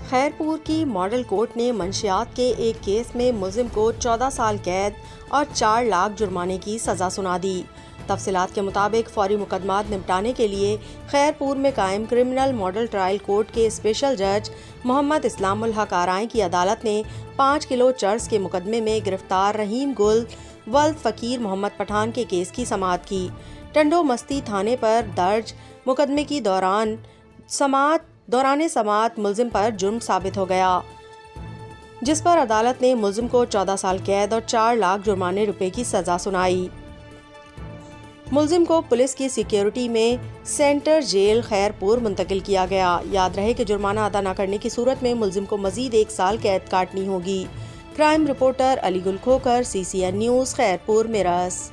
खैरपुर की model court ने मंशियात के एक केस में मुलजिम को 14 साल कैद और 4 लाख जुर्माने की सज़ा सुना दी। तफसीलात के मुताबिक फौरी मुकदमात निपटाने के लिए खैरपुर में कायम क्रिमिनल मॉडल ट्रायल कोर्ट के स्पेशल जज मोहम्मद इस्लामुल हक आराई की अदालत ने 5 किलो चर्स के मुकदमे में गिरफ्तार रहीम गुल वल्द फ़कीर मोहम्मद पठान के केस की समाअत की। टंडो मस्ती थाने पर दर्ज मुकदमे की दौरान समाअत मुलजिम पर जुर्म साबित हो गया, जिस पर अदालत ने मुलजिम को 14 साल कैद और 4 लाख जुर्माने रुपए की सज़ा सुनाई। मुलजिम को पुलिस की सिक्योरिटी में सेंटर जेल खैरपुर मुंतकिल किया गया। याद रहे कि जुर्माना अदा न करने की सूरत में मुलजिम को मजीद 1 साल कैद काटनी होगी। क्राइम रिपोर्टर अली गुल खोकर, CCN न्यूज़, खैरपुर, मिरस।